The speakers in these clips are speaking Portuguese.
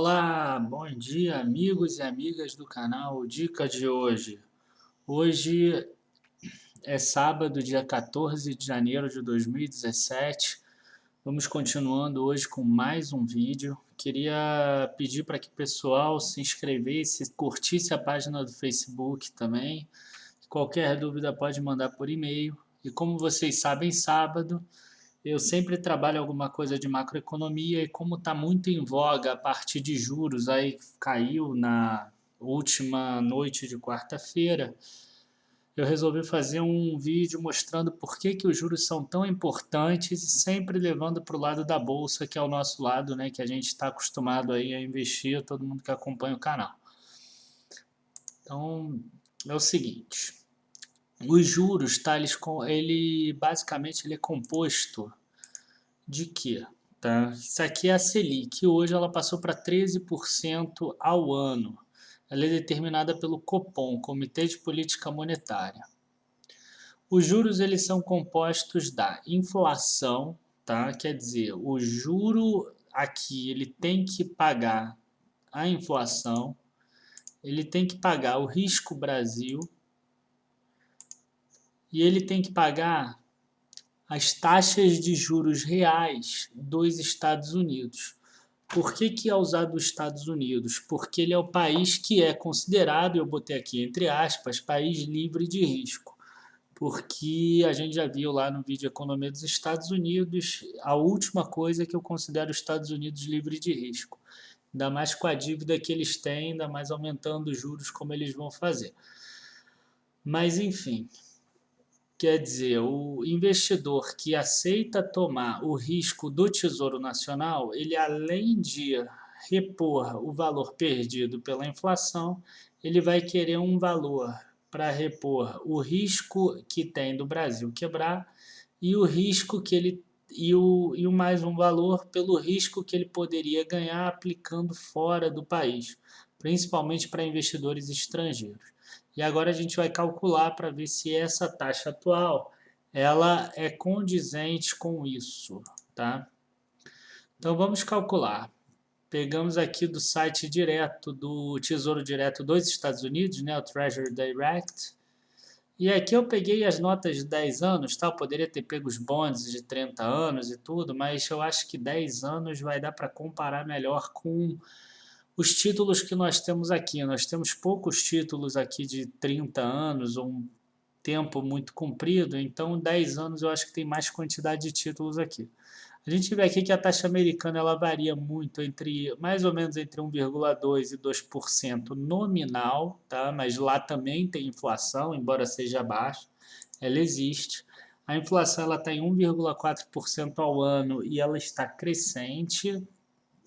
Olá, bom dia, amigos e amigas do canal Dica de hoje. Hoje é sábado, dia 14 de janeiro de 2017. Vamos continuando hoje com mais um vídeo. Queria pedir para que o pessoal se inscrevesse, curtisse a página do Facebook também. Qualquer dúvida pode mandar por e-mail. E como vocês sabem, sábado eu sempre trabalho alguma coisa de macroeconomia e como está muito em voga a parte de juros, aí caiu na última noite de quarta-feira, eu resolvi fazer um vídeo mostrando por que que os juros são tão importantes e sempre levando para o lado da bolsa, que é o nosso lado, né, que a gente está acostumado aí a investir, todo mundo que acompanha o canal. Então, é o seguinte, os juros, tá, ele basicamente ele é composto de quê? Tá? Isso aqui é a Selic, hoje ela passou para 13% ao ano. Ela é determinada pelo Copom, Comitê de Política Monetária. Os juros eles são compostos da inflação, tá? Quer dizer, o juro aqui ele tem que pagar a inflação, ele tem que pagar o risco Brasil e ele tem que pagar as taxas de juros reais dos Estados Unidos. Por que que é usado os Estados Unidos? Porque ele é o país que é considerado, eu botei aqui entre aspas, país livre de risco. Porque a gente já viu lá no vídeo Economia dos Estados Unidos, a última coisa que eu considero os Estados Unidos livre de risco. Ainda mais com a dívida que eles têm, ainda mais aumentando os juros como eles vão fazer. Mas enfim, quer dizer, o investidor que aceita tomar o risco do Tesouro Nacional, ele além de repor o valor perdido pela inflação, ele vai querer um valor para repor o risco que tem do Brasil quebrar e o risco que ele e o mais um valor pelo risco que ele poderia ganhar aplicando fora do país, principalmente para investidores estrangeiros. E agora a gente vai calcular para ver se essa taxa atual ela é condizente com isso, tá? Então vamos calcular. Pegamos aqui do site direto do Tesouro Direto dos Estados Unidos, né, o Treasury Direct. E aqui eu peguei as notas de 10 anos, tá? Eu poderia ter pego os bonds de 30 anos e tudo, mas eu acho que 10 anos vai dar para comparar melhor com os títulos que nós temos aqui. Nós temos poucos títulos aqui de 30 anos, ou um tempo muito comprido, então 10 anos eu acho que tem mais quantidade de títulos aqui. A gente vê aqui que a taxa americana ela varia muito entre mais ou menos entre 1,2% e 2% nominal, tá? Mas lá também tem inflação, embora seja baixa, ela existe. A inflação ela está em 1,4% ao ano e ela está crescente,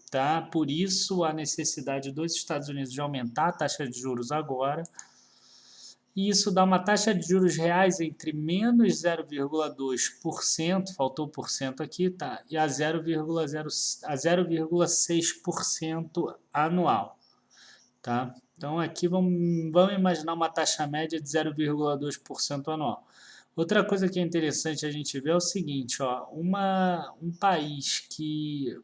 tá? Por isso a necessidade dos Estados Unidos de aumentar a taxa de juros agora. E isso dá uma taxa de juros reais entre menos 0,2%, faltou por cento aqui, tá? E a 0,6% anual, tá? Então aqui vamos imaginar uma taxa média de 0,2% anual. Outra coisa que é interessante a gente ver é o seguinte, ó, um país que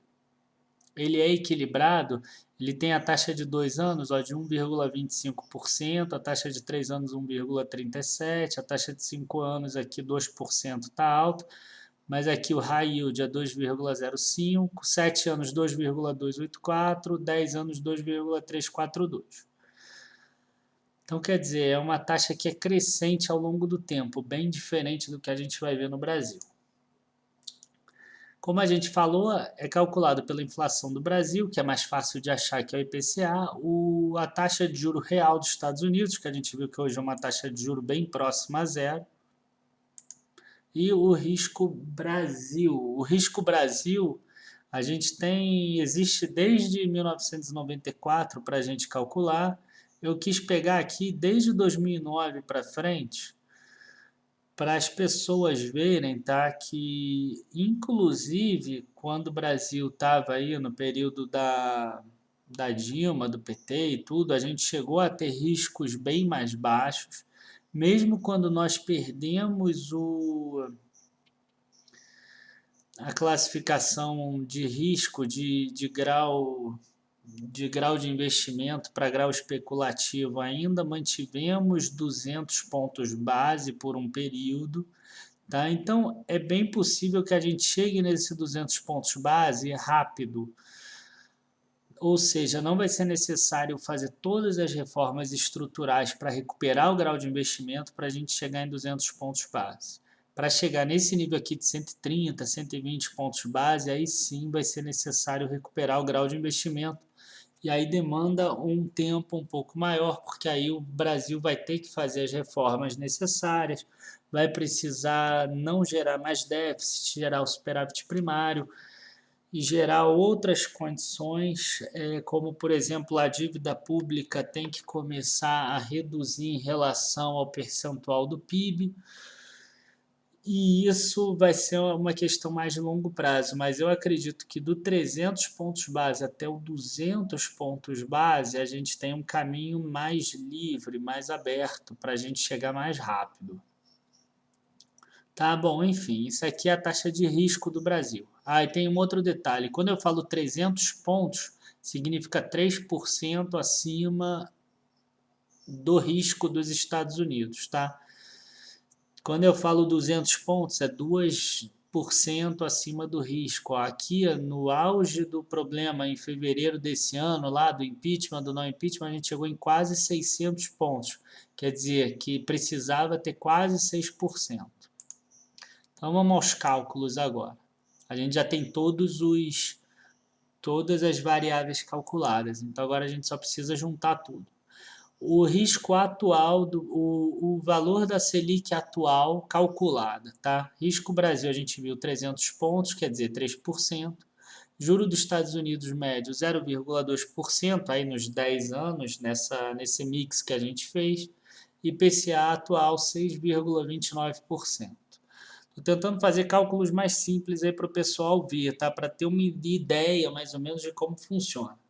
ele é equilibrado, ele tem a taxa de 2 anos ó, de 1,25%, a taxa de 3 anos 1,37%, a taxa de 5 anos aqui 2% está alto, mas aqui o high yield é 2,05%, 7 anos 2,284%, 10 anos 2,342%. Então, quer dizer, é uma taxa que é crescente ao longo do tempo, bem diferente do que a gente vai ver no Brasil. Como a gente falou, é calculado pela inflação do Brasil, que é mais fácil de achar que é o IPCA, a taxa de juro real dos Estados Unidos, que a gente viu que hoje é uma taxa de juro bem próxima a zero, e o risco Brasil. O risco Brasil, a gente existe desde 1994 para a gente calcular. Eu quis pegar aqui desde 2009 para frente, para as pessoas verem, tá, que inclusive quando o Brasil estava aí no período da Dilma, do PT e tudo, a gente chegou a ter riscos bem mais baixos, mesmo quando nós perdemos a classificação de risco de grau de grau de investimento para grau especulativo, ainda mantivemos 200 pontos base por um período, tá? Então, é bem possível que a gente chegue nesse 200 pontos base rápido, ou seja, não vai ser necessário fazer todas as reformas estruturais para recuperar o grau de investimento para a gente chegar em 200 pontos base. Para chegar nesse nível aqui de 130, 120 pontos base, aí sim vai ser necessário recuperar o grau de investimento, e aí demanda um tempo um pouco maior, porque aí o Brasil vai ter que fazer as reformas necessárias, vai precisar não gerar mais déficit, gerar o superávit primário e gerar outras condições, como, por exemplo, a dívida pública tem que começar a reduzir em relação ao percentual do PIB, e isso vai ser uma questão mais de longo prazo, mas eu acredito que do 300 pontos base até o 200 pontos base, a gente tem um caminho mais livre, mais aberto, para a gente chegar mais rápido. Tá bom, enfim, isso aqui é a taxa de risco do Brasil. Ah, e tem um outro detalhe, quando eu falo 300 pontos, significa 3% acima do risco dos Estados Unidos, tá? Quando eu falo 200 pontos, é 2% acima do risco. Aqui, no auge do problema, em fevereiro desse ano, lá do impeachment, do não impeachment, a gente chegou em quase 600 pontos. Quer dizer, que precisava ter quase 6%. Então, vamos aos cálculos agora. A gente já tem todas as variáveis calculadas. Então, agora a gente só precisa juntar tudo. O risco atual, o valor da Selic atual calculada, tá? Risco Brasil, a gente viu 300 pontos, quer dizer, 3%. Juro dos Estados Unidos médio, 0,2%, aí nos 10 anos, nesse mix que a gente fez. IPCA atual, 6,29%. Estou tentando fazer cálculos mais simples aí para o pessoal ver, tá? Para ter uma ideia mais ou menos de como funciona.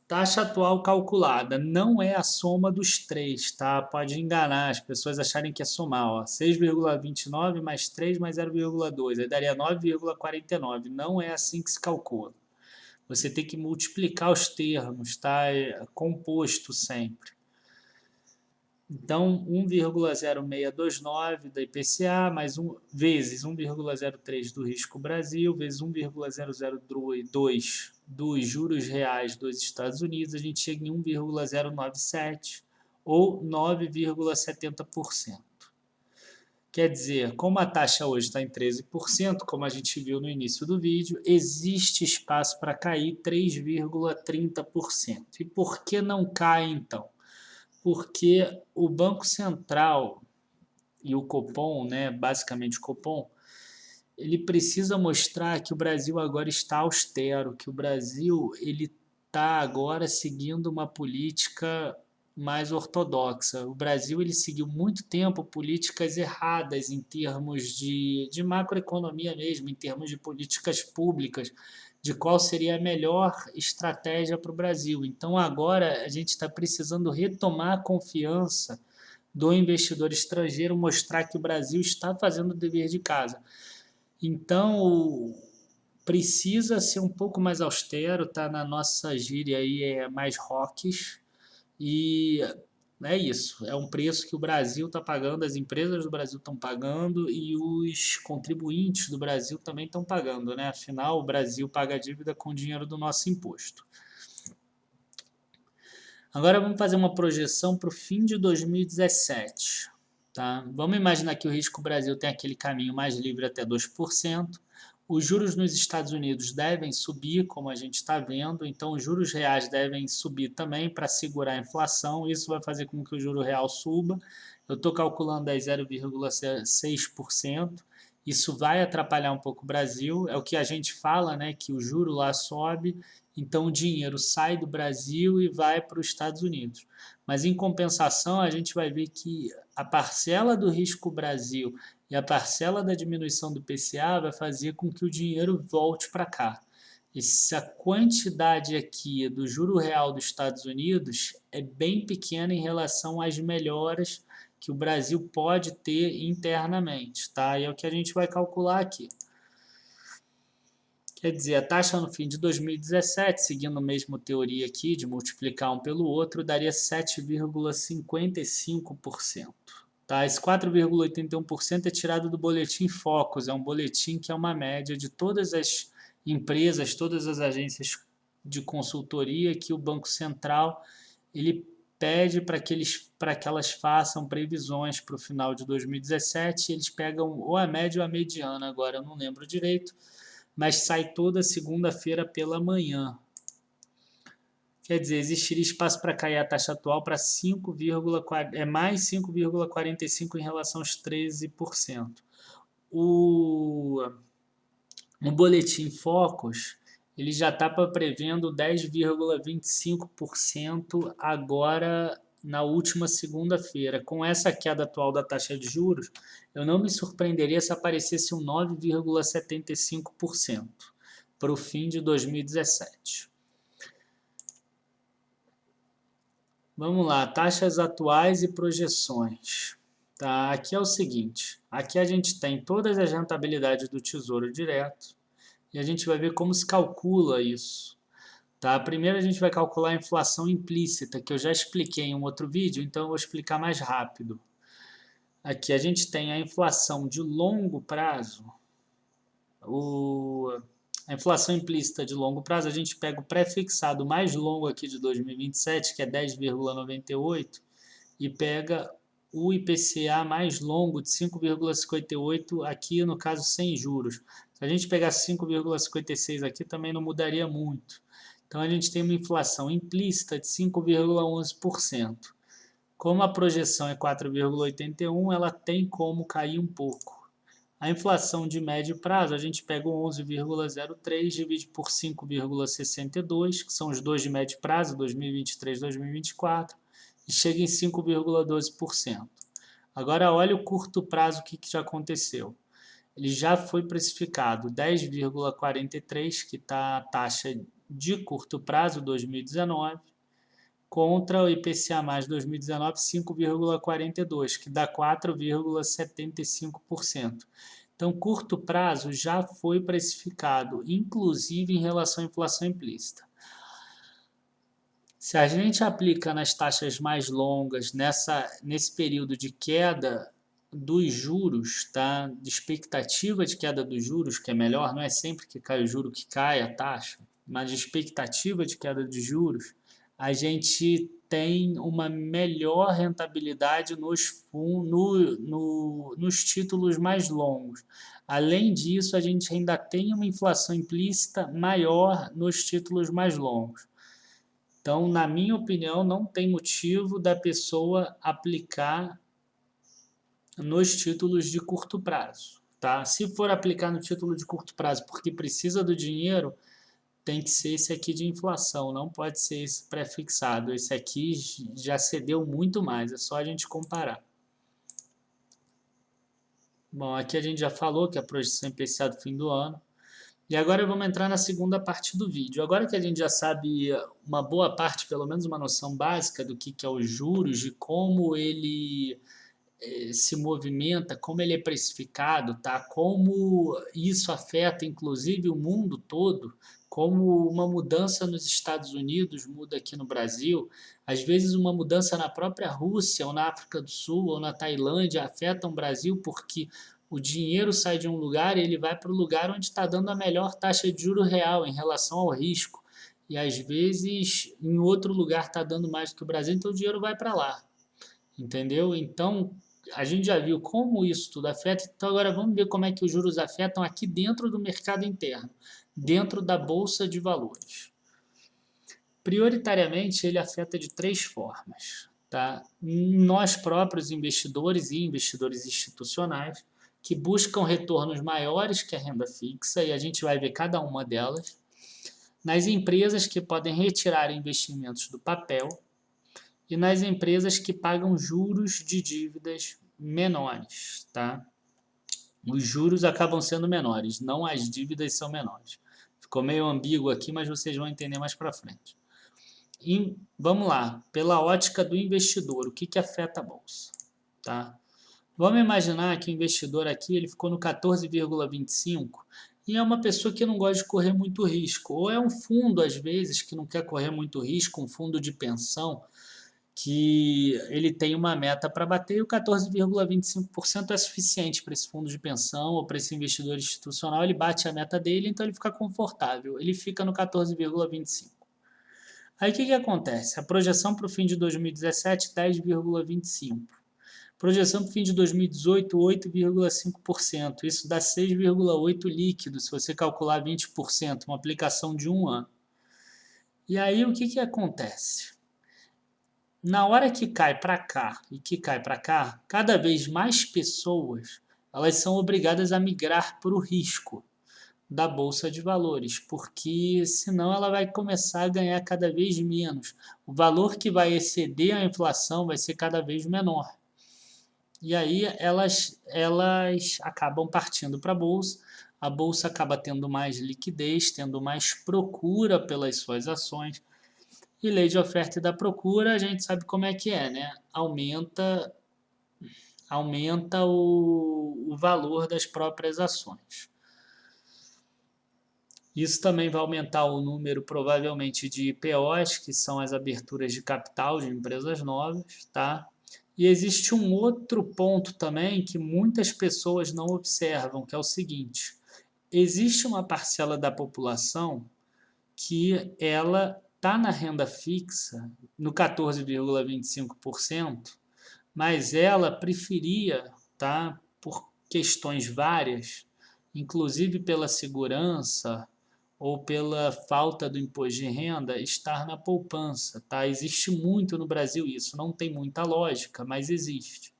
Taxa atual calculada não é a soma dos três, tá? Pode enganar as pessoas acharem que é somar, ó. 6,29 mais 3 mais 0,2, aí daria 9,49. Não é assim que se calcula. Você tem que multiplicar os termos, tá? É composto sempre. Então, 1,0629 da IPCA mais vezes 1,03 do Risco Brasil, vezes 1,002 dos juros reais dos Estados Unidos, a gente chega em 1,097 ou 9,70%. Quer dizer, como a taxa hoje está em 13%, como a gente viu no início do vídeo, existe espaço para cair 3,30%. E por que não cai então? Porque o Banco Central e o Copom, né, basicamente o Copom, ele precisa mostrar que o Brasil agora está austero, que o Brasil ele está agora seguindo uma política mais ortodoxa. O Brasil ele seguiu muito tempo políticas erradas em termos de macroeconomia mesmo, em termos de políticas públicas, de qual seria a melhor estratégia para o Brasil. Então agora a gente está precisando retomar a confiança do investidor estrangeiro, mostrar que o Brasil está fazendo o dever de casa. Então precisa ser um pouco mais austero, tá? Na nossa gíria aí é mais rocks, e é isso, é um preço que o Brasil está pagando, as empresas do Brasil estão pagando e os contribuintes do Brasil também estão pagando, né? Afinal, o Brasil paga a dívida com o dinheiro do nosso imposto. Agora vamos fazer uma projeção para o fim de 2017. Tá? Vamos imaginar que o risco Brasil tem aquele caminho mais livre até 2%. Os juros nos Estados Unidos devem subir, como a gente está vendo, então os juros reais devem subir também para segurar a inflação. Isso vai fazer com que o juro real suba. Eu estou calculando aí 0,6%. Isso vai atrapalhar um pouco o Brasil. É o que a gente fala, né, que o juro lá sobe, então o dinheiro sai do Brasil e vai para os Estados Unidos. Mas em compensação, a gente vai ver que a parcela do risco Brasil e a parcela da diminuição do IPCA vai fazer com que o dinheiro volte para cá. Essa quantidade aqui do juro real dos Estados Unidos é bem pequena em relação às melhoras que o Brasil pode ter internamente, tá? E é o que a gente vai calcular aqui. Quer dizer, a taxa no fim de 2017, seguindo a mesma teoria aqui de multiplicar um pelo outro, daria 7,55%. Tá? Esse 4,81% é tirado do boletim Focus, é um boletim que é uma média de todas as empresas, todas as agências de consultoria que o Banco Central ele pede para que elas façam previsões para o final de 2017. Eles pegam ou a média ou a mediana, agora eu não lembro direito, mas sai toda segunda-feira pela manhã. Quer dizer, existiria espaço para cair a taxa atual para mais 5,45% em relação aos 13%. O boletim Focus ele já está prevendo 10,25% agora na última segunda-feira. Com essa queda atual da taxa de juros, eu não me surpreenderia se aparecesse um 9,75% para o fim de 2017. Vamos lá, taxas atuais e projeções. Tá, aqui é o seguinte, aqui a gente tem todas as rentabilidades do Tesouro Direto e a gente vai ver como se calcula isso. Tá? Primeiro a gente vai calcular a inflação implícita, que eu já expliquei em um outro vídeo, então eu vou explicar mais rápido. Aqui a gente tem a inflação de longo prazo, a inflação implícita de longo prazo, a gente pega o pré-fixado mais longo aqui de 2027, que é 10,98, e pega o IPCA mais longo de 5,58 aqui, no caso, sem juros. Se a gente pegar 5,56 aqui, também não mudaria muito. Então, a gente tem uma inflação implícita de 5,11%. Como a projeção é 4,81, ela tem como cair um pouco. A inflação de médio prazo, a gente pega o 11,03, divide por 5,62, que são os dois de médio prazo, 2023 e 2024, e chega em 5,12%. Agora, olha o curto prazo, o que já aconteceu. Ele já foi precificado 10,43, que está a taxa de curto prazo 2019, contra o IPCA mais 2019 5,42, que dá 4,75%. Então, curto prazo já foi precificado, inclusive em relação à inflação implícita. Se a gente aplica nas taxas mais longas, nesse período de queda dos juros, tá? De expectativa de queda dos juros, que é melhor, não é sempre que cai o juro que cai a taxa, mas de expectativa de queda de juros, a gente tem uma melhor rentabilidade nos títulos mais longos. Além disso, a gente ainda tem uma inflação implícita maior nos títulos mais longos. Então, na minha opinião, não tem motivo da pessoa aplicar nos títulos de curto prazo. Tá? Se for aplicar no título de curto prazo porque precisa do dinheiro, tem que ser esse aqui de inflação, não pode ser esse pré-fixado. Esse aqui já cedeu muito mais, é só a gente comparar. Bom, aqui a gente já falou que a projeção IPCA do fim do ano. E agora vamos entrar na segunda parte do vídeo. Agora que a gente já sabe uma boa parte, pelo menos uma noção básica do que é os juros, de como ele se movimenta, como ele é precificado, tá? Como isso afeta inclusive o mundo todo, como uma mudança nos Estados Unidos muda aqui no Brasil, às vezes uma mudança na própria Rússia ou na África do Sul ou na Tailândia afeta o Brasil porque o dinheiro sai de um lugar e ele vai para o lugar onde está dando a melhor taxa de juro real em relação ao risco. E às vezes em outro lugar está dando mais do que o Brasil, então o dinheiro vai para lá. Entendeu? Então, a gente já viu como isso tudo afeta, então agora vamos ver como é que os juros afetam aqui dentro do mercado interno, dentro da Bolsa de Valores. Prioritariamente, ele afeta de três formas. Tá? Nós próprios, investidores e investidores institucionais, que buscam retornos maiores que a renda fixa, e a gente vai ver cada uma delas. Nas empresas que podem retirar investimentos do papel, e nas empresas que pagam juros de dívidas menores, tá? Os juros acabam sendo menores, não as dívidas são menores. Ficou meio ambíguo aqui, mas vocês vão entender mais para frente. E vamos lá, pela ótica do investidor, o que afeta a bolsa, tá? Vamos imaginar que o investidor aqui ele ficou no 14,25 e é uma pessoa que não gosta de correr muito risco. Ou é um fundo, às vezes, que não quer correr muito risco, um fundo de pensão, que ele tem uma meta para bater e o 14,25% é suficiente para esse fundo de pensão ou para esse investidor institucional. Ele bate a meta dele, então ele fica confortável. Ele fica no 14,25%. Aí o que acontece? A projeção para o fim de 2017, 10,25%. Projeção para o fim de 2018, 8,5%. Isso dá 6,8% líquido, se você calcular 20%, uma aplicação de um ano. E aí o que acontece? Na hora que cai para cá e que cai para cá, cada vez mais pessoas elas são obrigadas a migrar para o risco da bolsa de valores, porque senão ela vai começar a ganhar cada vez menos. O valor que vai exceder a inflação vai ser cada vez menor. E aí elas acabam partindo para a bolsa acaba tendo mais liquidez, tendo mais procura pelas suas ações. E lei de oferta e da procura, a gente sabe como é que é, né? Aumenta o valor das próprias ações. Isso também vai aumentar o número, provavelmente, de IPOs, que são as aberturas de capital de empresas novas, tá? E existe um outro ponto também que muitas pessoas não observam, que é o seguinte: existe uma parcela da população que ela está na renda fixa, no 14,25%, mas ela preferia, tá, por questões várias, inclusive pela segurança ou pela falta do imposto de renda, estar na poupança. Tá? Existe muito no Brasil isso, não tem muita lógica, mas existe.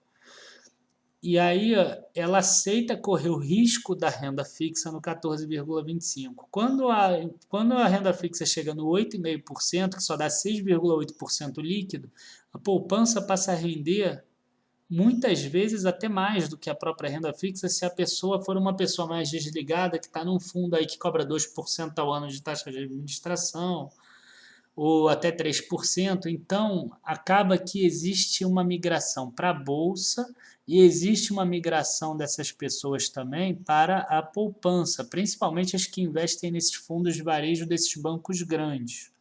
E aí ela aceita correr o risco da renda fixa no 14,25%. Quando a renda fixa chega no 8,5%, que só dá 6,8% líquido, a poupança passa a render muitas vezes até mais do que a própria renda fixa se a pessoa for uma pessoa mais desligada, que está num fundo aí que cobra 2% ao ano de taxa de administração, ou até 3%. Então, acaba que existe uma migração para a Bolsa e existe uma migração dessas pessoas também para a poupança, principalmente as que investem nesses fundos de varejo desses bancos grandes.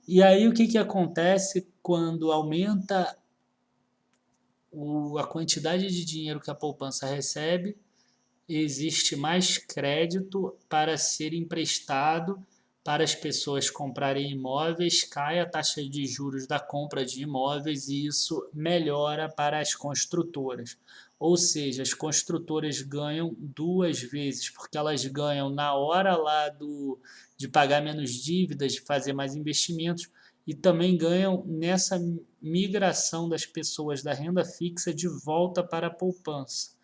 E aí o que acontece quando aumenta a quantidade de dinheiro que a poupança recebe? Existe mais crédito para ser emprestado para as pessoas comprarem imóveis, cai a taxa de juros da compra de imóveis e isso melhora para as construtoras. Ou seja, as construtoras ganham duas vezes, porque elas ganham na hora lá de pagar menos dívidas, de fazer mais investimentos, e também ganham nessa migração das pessoas da renda fixa de volta para a poupança,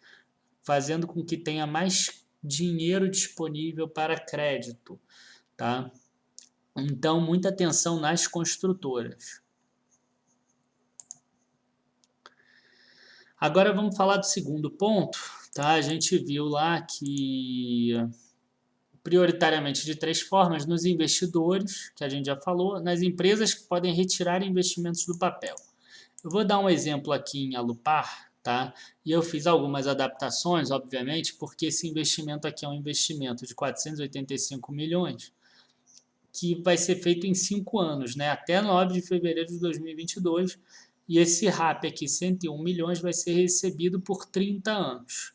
fazendo com que tenha mais dinheiro disponível para crédito, tá? Então, muita atenção nas construtoras. Agora vamos falar do segundo ponto, tá? A gente viu lá que prioritariamente de três formas: nos investidores, que a gente já falou, nas empresas que podem retirar investimentos do papel. Eu vou dar um exemplo aqui em Alupar, tá? E eu fiz algumas adaptações, obviamente, porque esse investimento aqui é um investimento de 485 milhões, que vai ser feito em 5 anos, né? Até 9 de fevereiro de 2022, e esse RAP aqui, 101 milhões, vai ser recebido por 30 anos.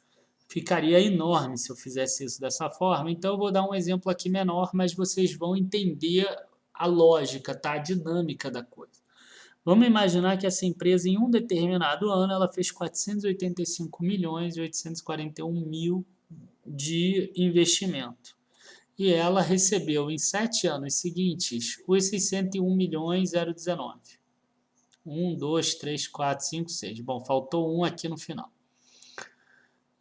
Ficaria enorme se eu fizesse isso dessa forma, então eu vou dar um exemplo aqui menor, mas vocês vão entender a lógica, tá? A dinâmica da coisa. Vamos imaginar que essa empresa, em um determinado ano, ela fez 485 milhões e 841 mil de investimento. E ela recebeu em 7 anos seguintes os 601 milhões 019. 1, 2, 3, 4, 5, 6. Bom, faltou um aqui no final.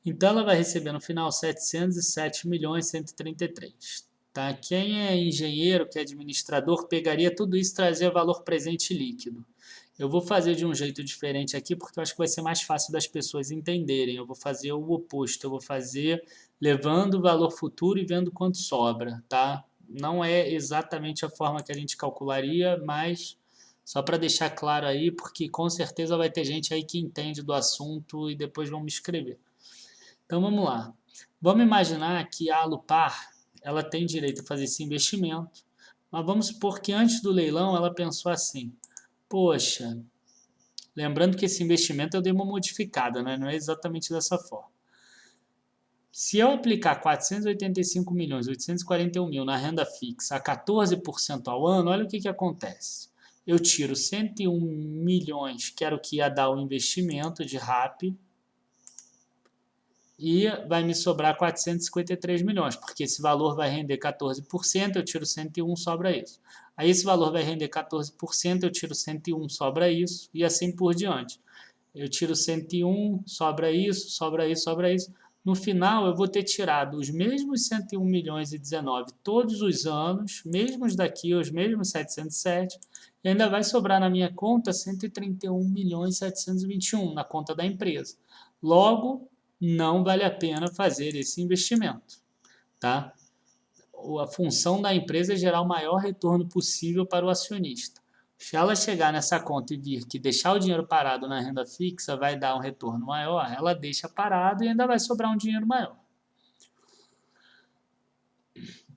Então ela vai receber no final 707 milhões 133. Tá? Quem é engenheiro, que é administrador, pegaria tudo isso e trazia valor presente líquido. Eu vou fazer de um jeito diferente aqui, porque eu acho que vai ser mais fácil das pessoas entenderem. Eu vou fazer o oposto, eu vou fazer levando o valor futuro e vendo quanto sobra, tá? Não é exatamente a forma que a gente calcularia, mas só para deixar claro aí, porque com certeza vai ter gente aí que entende do assunto e depois vão me escrever. Então vamos lá. Vamos imaginar que a Alupar ela tem direito a fazer esse investimento, mas vamos supor que antes do leilão ela pensou assim, poxa, lembrando que esse investimento eu dei uma modificada, né? Não é exatamente dessa forma. Se eu aplicar 485 milhões, 841 mil na renda fixa a 14% ao ano, olha o que acontece. Eu tiro 101 milhões, que era o que ia dar o investimento de RAP, e vai me sobrar 453 milhões, porque esse valor vai render 14%, eu tiro 101, sobra isso. Aí esse valor vai render 14%, eu tiro 101, sobra isso, e assim por diante. Eu tiro 101, sobra isso, sobra isso, sobra isso. No final, eu vou ter tirado os mesmos 101 milhões e 19 todos os anos, mesmos daqui, os mesmos 707, e ainda vai sobrar na minha conta 131 milhões e 721 na conta da empresa. Logo, não vale a pena fazer esse investimento, tá? A função da empresa é gerar o maior retorno possível para o acionista. Se ela chegar nessa conta e vir que deixar o dinheiro parado na renda fixa vai dar um retorno maior, ela deixa parado e ainda vai sobrar um dinheiro maior.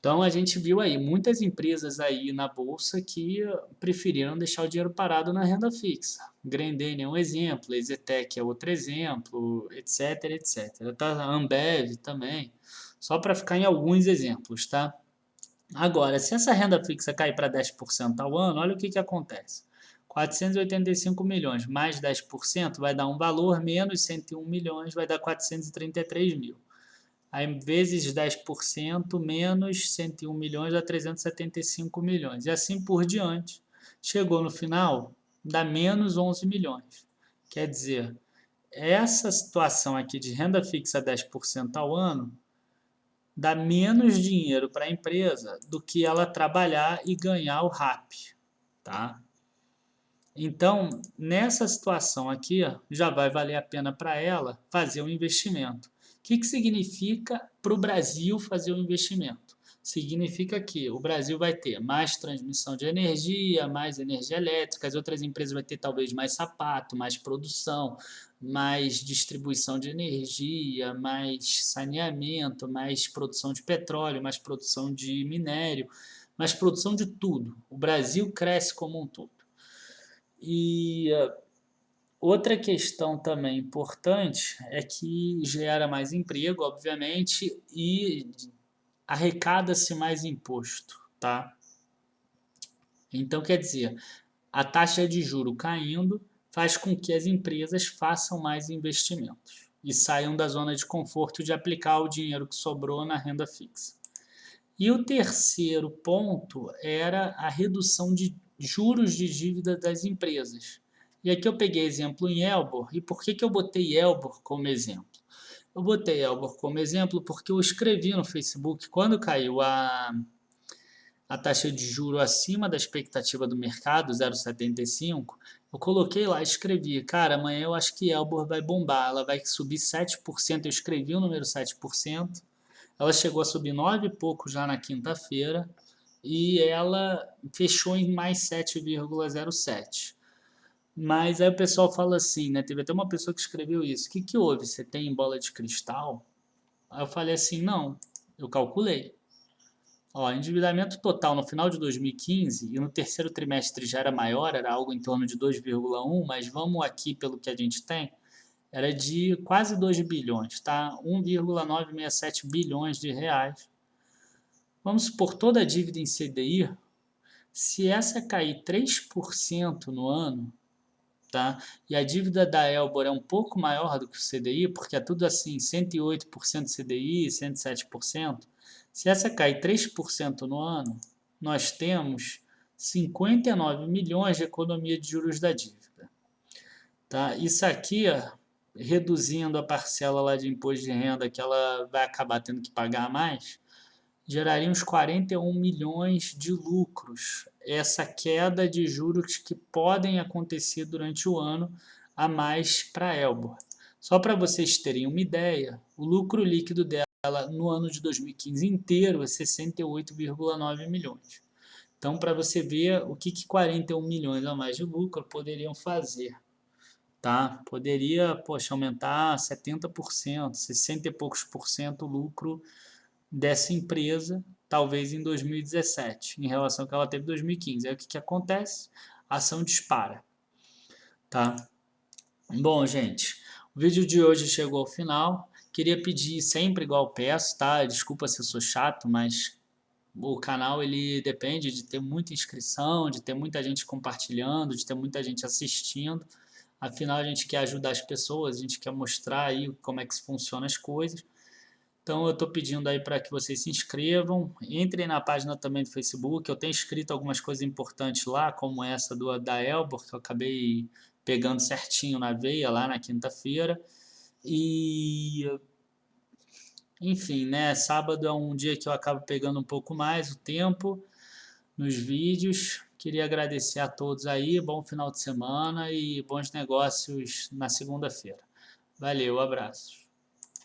Então a gente viu aí muitas empresas aí na bolsa que preferiram deixar o dinheiro parado na renda fixa. Grendene é um exemplo, Exetec é outro exemplo, etc, etc. Tá? A Ambev também, só para ficar em alguns exemplos, tá? Agora, se essa renda fixa cair para 10% ao ano, olha o que acontece. 485 milhões mais 10% vai dar um valor, menos 101 milhões vai dar 433 mil. Aí, vezes 10%, menos 101 milhões dá 375 milhões. E assim por diante. Chegou no final, dá menos 11 milhões. Quer dizer, essa situação aqui de renda fixa 10% ao ano dá menos dinheiro para a empresa do que ela trabalhar e ganhar o RAP, tá? Então, nessa situação aqui, já vai valer a pena para ela fazer um investimento. O que significa para o Brasil fazer um investimento? Significa que o Brasil vai ter mais transmissão de energia, mais energia elétrica, as outras empresas vão ter talvez mais sapato, mais produção, mais distribuição de energia, mais saneamento, mais produção de petróleo, mais produção de minério, mais produção de tudo. O Brasil cresce como um todo. E outra questão também importante é que gera mais emprego, obviamente, e arrecada-se mais imposto, tá? Então, quer dizer, a taxa de juro caindo faz com que as empresas façam mais investimentos e saiam da zona de conforto de aplicar o dinheiro que sobrou na renda fixa. E o terceiro ponto era a redução de juros de dívida das empresas. E aqui eu peguei exemplo em Elbor. E por que eu botei Elbor como exemplo? Eu botei Elbor como exemplo porque eu escrevi no Facebook, quando caiu a taxa de juro acima da expectativa do mercado, 0,75, eu coloquei lá, escrevi, cara, amanhã eu acho que Elbor vai bombar, ela vai subir 7%, eu escrevi o número 7%, ela chegou a subir 9 e pouco já na quinta-feira, e ela fechou em mais 7,07. Mas aí o pessoal fala assim, né? Teve até uma pessoa que escreveu isso. O que houve? Você tem bola de cristal? Aí eu falei assim, não, eu calculei. Ó, endividamento total no final de 2015 e no terceiro trimestre já era maior, era algo em torno de 2,1, mas vamos aqui pelo que a gente tem, era de quase 2 bilhões, tá? 1,967 bilhões de reais. Vamos supor toda a dívida em CDI, se essa cair 3% no ano, tá? E a dívida da Elbor é um pouco maior do que o CDI, porque é tudo assim, 108% CDI, 107%. Se essa cair 3% no ano, nós temos 59 milhões de economia de juros da dívida. Tá? Isso aqui, reduzindo a parcela lá de imposto de renda que ela vai acabar tendo que pagar mais, geraria uns 41 milhões de lucros. Essa queda de juros que podem acontecer durante o ano a mais para a Elbor. Só para vocês terem uma ideia, o lucro líquido dela no ano de 2015 inteiro é 68,9 milhões. Então, para você ver o que 41 milhões a mais de lucro poderiam fazer. tá? Poderia, poxa, aumentar 70%, 60 e poucos por cento o lucro dessa empresa, talvez em 2017, em relação ao que ela teve em 2015. Aí o que acontece? A ação dispara, tá? Bom, gente, o vídeo de hoje chegou ao final. Queria pedir sempre igual peço, tá? Desculpa se eu sou chato, mas o canal ele depende de ter muita inscrição, de ter muita gente compartilhando, de ter muita gente assistindo. Afinal, a gente quer ajudar as pessoas, a gente quer mostrar aí como é que funcionam as coisas. Então, eu estou pedindo aí para que vocês se inscrevam, entrem na página também do Facebook. Eu tenho escrito algumas coisas importantes lá, como essa da Elbor, que eu acabei pegando certinho na veia lá na quinta-feira. E, enfim, né? Sábado é um dia que eu acabo pegando um pouco mais o tempo nos vídeos. Queria agradecer a todos aí, bom final de semana e bons negócios na segunda-feira. Valeu, abraços.